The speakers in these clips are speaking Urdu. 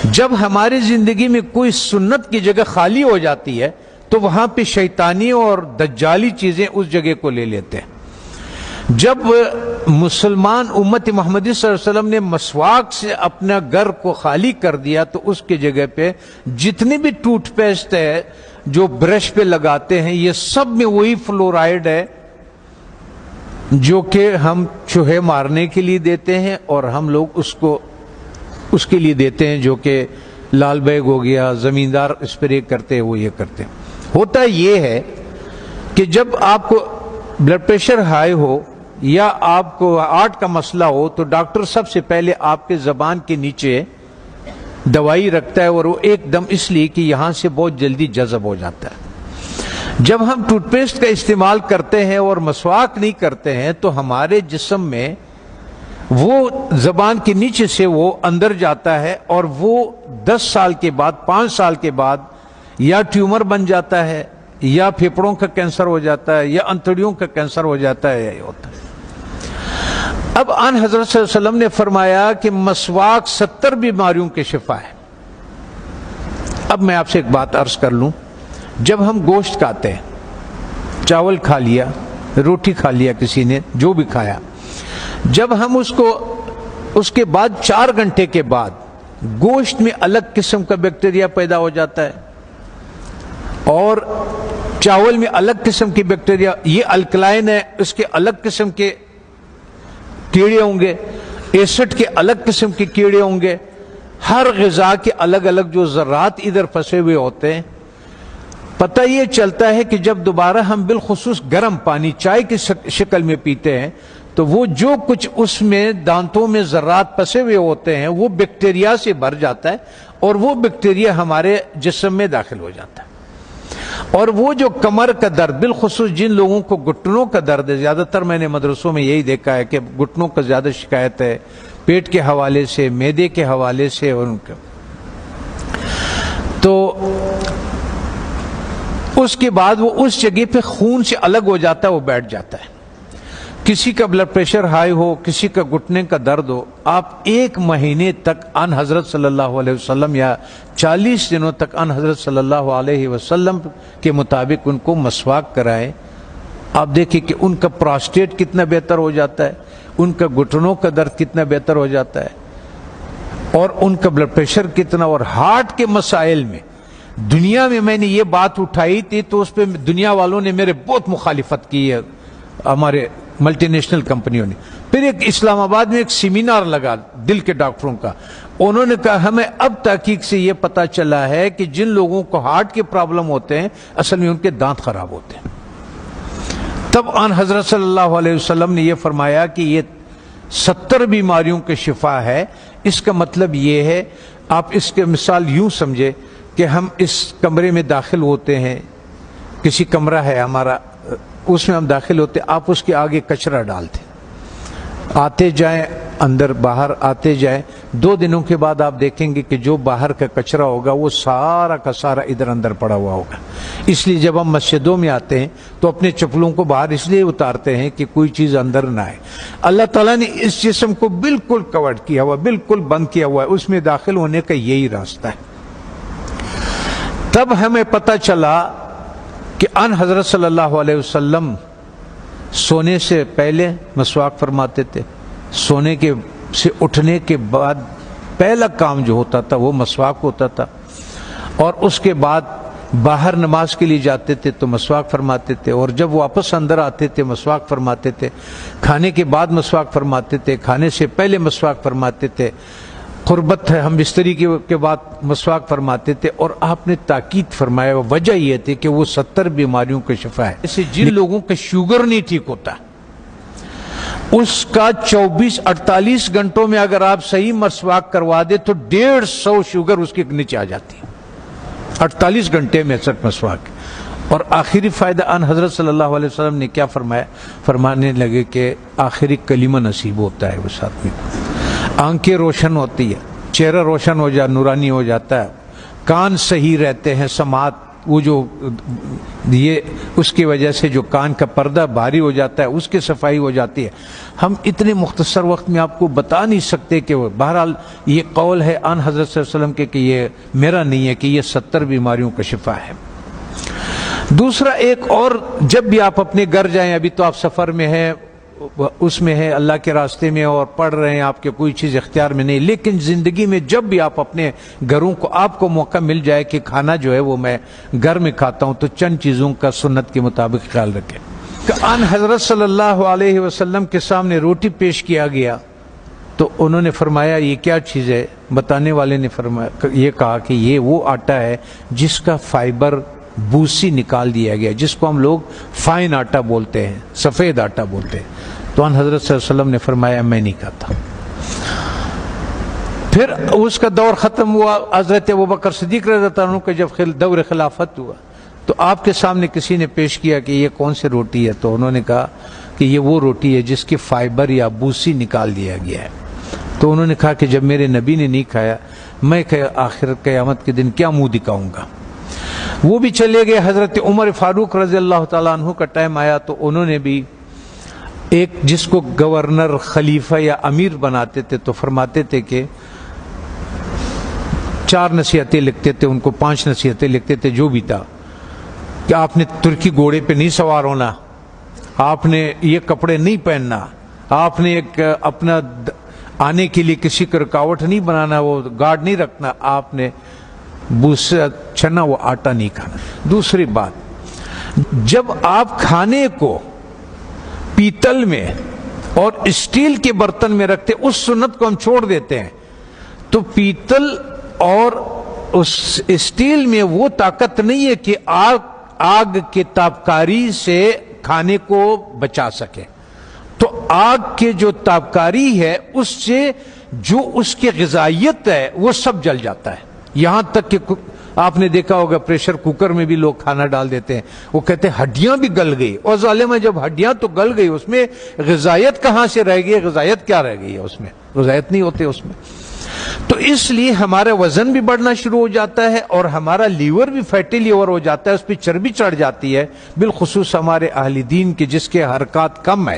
جب ہماری زندگی میں کوئی سنت کی جگہ خالی ہو جاتی ہے تو وہاں پہ شیطانی اور دجالی چیزیں اس جگہ کو لے لیتے ہیں۔ جب مسلمان امت محمدی صلی اللہ علیہ وسلم نے مسواک سے اپنا گھر کو خالی کر دیا تو اس کی جگہ پہ جتنی بھی ٹوتھ پیسٹ ہے جو برش پہ لگاتے ہیں یہ سب میں وہی فلورائڈ ہے جو کہ ہم چوہے مارنے کے لیے دیتے ہیں، اور ہم لوگ اس کے لیے دیتے ہیں جو کہ لال بیگ ہو گیا، زمیندار اسپرے کرتے ہیں وہ یہ کرتے ہیں۔ ہوتا یہ ہے کہ جب آپ کو بلڈ پریشر ہائی ہو یا آپ کو ہارٹ کا مسئلہ ہو تو ڈاکٹر سب سے پہلے آپ کے زبان کے نیچے دوائی رکھتا ہے، اور وہ ایک دم اس لیے کہ یہاں سے بہت جلدی جذب ہو جاتا ہے۔ جب ہم ٹوتھ پیسٹ کا استعمال کرتے ہیں اور مسواک نہیں کرتے ہیں تو ہمارے جسم میں وہ زبان کے نیچے سے وہ اندر جاتا ہے، اور وہ 10 سال کے بعد 5 سال کے بعد یا ٹیومر بن جاتا ہے یا پھیپڑوں کا کینسر ہو جاتا ہے یا انتڑیوں کا کینسر ہو جاتا ہے، یہ ہوتا ہے۔ اب آن حضرت صلی اللہ علیہ وسلم نے فرمایا کہ مسواک 70 بیماریوں کے شفا ہے۔ اب میں آپ سے ایک بات عرض کر لوں، جب ہم گوشت کھاتے ہیں، چاول کھا لیا، روٹی کھا لیا، کسی نے جو بھی کھایا، جب ہم اس کے بعد 4 گھنٹے کے بعد گوشت میں الگ قسم کا بیکٹیریا پیدا ہو جاتا ہے اور چاول میں الگ قسم کی بیکٹیریا، یہ الکلائن ہے، اس کے الگ قسم کے کیڑے ہوں گے، ایسڈ کے الگ قسم کے کیڑے ہوں گے، ہر غذا کے الگ الگ جو ذرات ادھر پھنسے ہوئے ہوتے ہیں۔ پتہ یہ چلتا ہے کہ جب دوبارہ ہم بالخصوص گرم پانی چائے کی شکل میں پیتے ہیں تو وہ جو کچھ اس میں دانتوں میں ذرات پھنسے ہوئے ہوتے ہیں وہ بیکٹیریا سے بھر جاتا ہے، اور وہ بیکٹیریا ہمارے جسم میں داخل ہو جاتا ہے۔ اور وہ جو کمر کا درد، بالخصوص جن لوگوں کو گھٹنوں کا درد ہے، زیادہ تر میں نے مدرسوں میں یہی دیکھا ہے کہ گھٹنوں کا زیادہ شکایت ہے، پیٹ کے حوالے سے، معدے کے حوالے سے، اور ان کا تو اس کے بعد وہ اس جگہ پہ خون سے الگ ہو جاتا ہے، وہ بیٹھ جاتا ہے۔ کسی کا بلڈ پریشر ہائی ہو، کسی کا گھٹنے کا درد ہو، آپ 1 مہینے تک ان حضرت صلی اللہ علیہ وسلم یا 40 دنوں تک ان حضرت صلی اللہ علیہ وسلم کے مطابق ان کو مسواک کرائیں۔ آپ دیکھیں کہ ان کا پراسٹیٹ کتنا بہتر ہو جاتا ہے، ان کا گھٹنوں کا درد کتنا بہتر ہو جاتا ہے، اور ان کا بلڈ پریشر کتنا، اور ہارٹ کے مسائل میں دنیا میں نے یہ بات اٹھائی تھی تو اس پہ دنیا والوں نے میرے بہت مخالفت کی ہے، ہمارے ملٹی نیشنل کمپنیوں نے۔ پھر ایک اسلام آباد میں ایک سیمینار لگا دل کے ڈاکٹروں کا، انہوں نے کہا ہمیں اب تحقیق سے یہ پتا چلا ہے کہ جن لوگوں کو ہارٹ کے پرابلم ہوتے ہیں اصل میں ان کے دانت خراب ہوتے ہیں۔ تب آن حضرت صلی اللہ علیہ وسلم نے یہ فرمایا کہ یہ 70 بیماریوں کے شفا ہے۔ اس کا مطلب یہ ہے، آپ اس کے مثال یوں سمجھے کہ ہم اس کمرے میں داخل ہوتے ہیں، کسی کمرہ ہے ہمارا، اس میں ہم داخل ہوتے، آپ اس کے آگے کچرا ڈالتے، آتے جائیں اندر باہر آتے جائیں، 2 دنوں کے بعد آپ دیکھیں گے کہ جو باہر کا کچرا ہوگا وہ سارا کا سارا ادھر اندر پڑا ہوا ہوگا۔ اس لیے جب ہم مسجدوں میں آتے ہیں تو اپنے چپلوں کو باہر اس لیے اتارتے ہیں کہ کوئی چیز اندر نہ آئے۔ اللہ تعالیٰ نے اس جسم کو بالکل کورڈ کیا ہوا، بالکل بند کیا ہوا ہے، اس میں داخل ہونے کا یہی راستہ ہے۔ تب ہمیں پتہ چلا کہ ان حضرت صلی اللہ علیہ وسلم سونے سے پہلے مسواک فرماتے تھے، سونے کے سے اٹھنے کے بعد پہلا کام جو ہوتا تھا وہ مسواک ہوتا تھا، اور اس کے بعد باہر نماز کے لیے جاتے تھے تو مسواک فرماتے تھے، اور جب واپس اندر آتے تھے مسواک فرماتے تھے، کھانے کے بعد مسواک فرماتے تھے، کھانے سے پہلے مسواک فرماتے تھے، قربت ہے ہم بستری کے بعد مسواک فرماتے تھے۔ اور آپ نے تاکید فرمایا، وجہ یہ تھی کہ وہ 70 بیماریوں کا شفا ہے۔ جیسے جن لوگوں کا شوگر نہیں ٹھیک ہوتا، اس کا 24-48 گھنٹوں میں اگر آپ صحیح مسواک کروا دے تو 150 شوگر اس کے نیچے آ جاتی ہے، 48 گھنٹے میں صرف مسواک۔ اور آخری فائدہ ان حضرت صلی اللہ علیہ وسلم نے کیا فرمایا؟ فرمانے لگے کہ آخری کلمہ نصیب ہوتا ہے اس آدمی کو، آنکھیں روشن ہوتی ہے، چہرہ روشن ہو جاتا، نورانی ہو جاتا ہے، کان صحیح رہتے ہیں، سماعت وہ جو یہ اس کی وجہ سے جو کان کا پردہ بھاری ہو جاتا ہے اس کی صفائی ہو جاتی ہے. ہم اتنے مختصر وقت میں آپ کو بتا نہیں سکتے کہ وہ بہرحال یہ قول ہے آن حضرت صلی اللہ علیہ وسلم کے کہ یہ میرا نہیں ہے کہ یہ 70 بیماریوں کا شفا ہے. دوسرا ایک اور، جب بھی آپ اپنے گھر جائیں، ابھی تو آپ سفر میں ہیں، اس میں ہے اللہ کے راستے میں اور پڑھ رہے ہیں، آپ کے کوئی چیز اختیار میں نہیں، لیکن زندگی میں جب بھی آپ اپنے گھروں کو آپ کو موقع مل جائے کہ کھانا جو ہے وہ میں گھر میں کھاتا ہوں، تو چند چیزوں کا سنت کے مطابق خیال رکھیں. ان حضرت صلی اللہ علیہ وسلم کے سامنے روٹی پیش کیا گیا تو انہوں نے فرمایا یہ کیا چیز ہے؟ بتانے والے نے فرمایا، یہ کہا کہ یہ وہ آٹا ہے جس کا فائبر بوسی نکال دیا گیا، جس کو ہم لوگ فائن آٹا بولتے ہیں، سفید آٹا بولتے ہیں. تو ان حضرت صلی اللہ علیہ وسلم نے فرمایا میں نہیں کھاتا. پھر اس کا دور ختم ہوا، حضرت ابوبکر صدیق رضی اللہ عنہ کا جب دور خلافت ہوا تو آپ کے سامنے کسی نے پیش کیا کہ یہ کون سی روٹی ہے؟ تو انہوں نے کہا کہ یہ وہ روٹی ہے جس کی فائبر یا بوسی نکال دیا گیا ہے. تو انہوں نے کہا کہ جب میرے نبی نے نہیں کھایا، میں آخر قیامت کے دن کیا منہ دکھاؤں گا؟ وہ بھی چلے گئے. حضرت عمر فاروق رضی اللہ تعالیٰ عنہ کا ٹائم آیا تو انہوں نے بھی ایک جس کو گورنر، خلیفہ یا امیر بناتے تھے تو فرماتے تھے کہ 4 نصیحتیں لکھتے تھے، ان کو 5 نصیحتیں لکھتے تھے، جو بھی تھا کہ آپ نے ترکی گھوڑے پہ نہیں سوار ہونا، آپ نے یہ کپڑے نہیں پہننا، آپ نے ایک اپنا آنے کے لیے کسی کو رکاوٹ نہیں بنانا، وہ گارڈ نہیں رکھنا، آپ نے بوسا چھنا وہ آٹا نہیں کھانا. دوسری بات، جب آپ کھانے کو پیتل میں اور اسٹیل کے برتن میں رکھتے، اس سنت کو ہم چھوڑ دیتے ہیں. تو پیتل اور اس اسٹیل میں وہ طاقت نہیں ہے کہ آگ کے تابکاری سے کھانے کو بچا سکے. تو آگ کے جو تابکاری ہے اس سے جو اس کی غذائیت ہے وہ سب جل جاتا ہے. یہاں تک کہ آپ نے دیکھا ہوگا پریشر کوکر میں بھی لوگ کھانا ڈال دیتے ہیں، وہ کہتے ہیں ہڈیاں بھی گل گئی. اور ظالمہ جب ہڈیاں تو گل گئی، اس میں غذائیت کہاں سے رہ گئی؟ غذائیت کیا رہ گئی ہے اس میں؟ غذائیت نہیں ہوتے اس میں. تو اس لیے ہمارا وزن بھی بڑھنا شروع ہو جاتا ہے اور ہمارا لیور بھی فیٹی لیور ہو جاتا ہے، اس پہ چربی چڑھ جاتی ہے. بالخصوص ہمارے اہل دین کے جس کے حرکات کم ہے،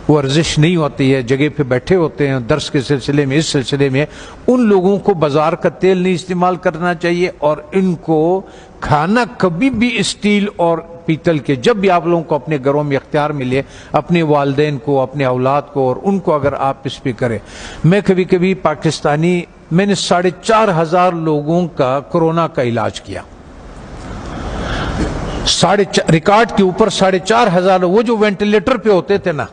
ورزش نہیں ہوتی ہے، جگہ پہ بیٹھے ہوتے ہیں درس کے سلسلے میں، اس سلسلے میں ان لوگوں کو بازار کا تیل نہیں استعمال کرنا چاہیے. اور ان کو کھانا کبھی بھی اسٹیل اور پیتل کے، جب بھی آپ لوگوں کو اپنے گھروں میں اختیار ملے، اپنے والدین کو، اپنے اولاد کو اور ان کو اگر آپ اس پہ کریں. میں کبھی کبھی پاکستانی، میں نے 4,500 لوگوں کا کورونا کا علاج کیا، ریکارڈ کے اوپر 4,500. وہ جو وینٹیلیٹر پہ ہوتے تھے نا،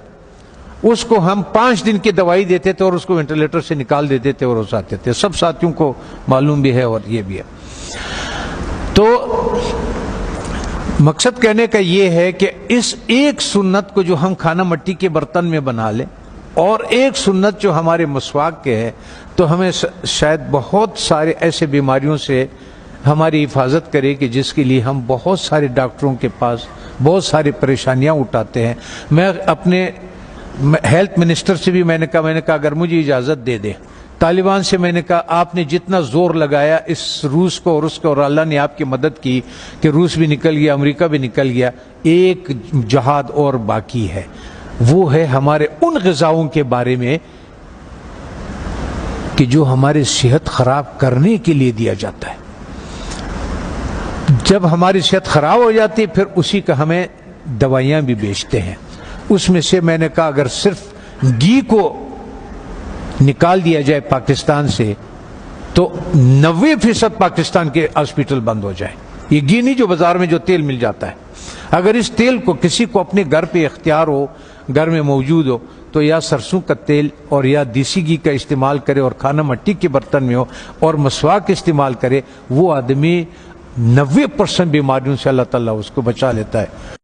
اس کو ہم 5 دن کی دوائی دیتے تھے اور اس کو وینٹیلیٹر سے نکال دیتے تھے اور اس آتے تھے. سب ساتھیوں کو معلوم بھی ہے اور یہ بھی ہے. تو مقصد کہنے کا یہ ہے کہ اس ایک سنت کو جو ہم کھانا مٹی کے برتن میں بنا لیں، اور ایک سنت جو ہمارے مسواک کے ہے، تو ہمیں شاید بہت سارے ایسے بیماریوں سے ہماری حفاظت کرے کہ جس کے لیے ہم بہت سارے ڈاکٹروں کے پاس بہت ساری پریشانیاں اٹھاتے ہیں. میں اپنے ہیلتھ منسٹر سے بھی میں نے کہا اگر مجھے اجازت دے دیں، طالبان سے میں نے کہا آپ نے جتنا زور لگایا اس روس کو اور اس کو، اور اللہ نے آپ کی مدد کی کہ روس بھی نکل گیا، امریکہ بھی نکل گیا، ایک جہاد اور باقی ہے. وہ ہے ہمارے ان غذاؤں کے بارے میں کہ جو ہماری صحت خراب کرنے کے لیے دیا جاتا ہے. جب ہماری صحت خراب ہو جاتی ہے پھر اسی کا ہمیں دوائیاں بھی بیچتے ہیں. اس میں سے میں نے کہا اگر صرف گھی کو نکال دیا جائے پاکستان سے تو 90% پاکستان کے ہاسپٹل بند ہو جائے. یہ گھی نہیں جو بازار میں جو تیل مل جاتا ہے. اگر اس تیل کو کسی کو اپنے گھر پہ اختیار ہو، گھر میں موجود ہو، تو یا سرسوں کا تیل اور یا دیسی گھی کا استعمال کرے اور کھانا مٹی کے برتن میں ہو اور مسواک استعمال کرے. وہ آدمی 90% بیماریوں سے اللہ تعالیٰ اس کو بچا لیتا ہے.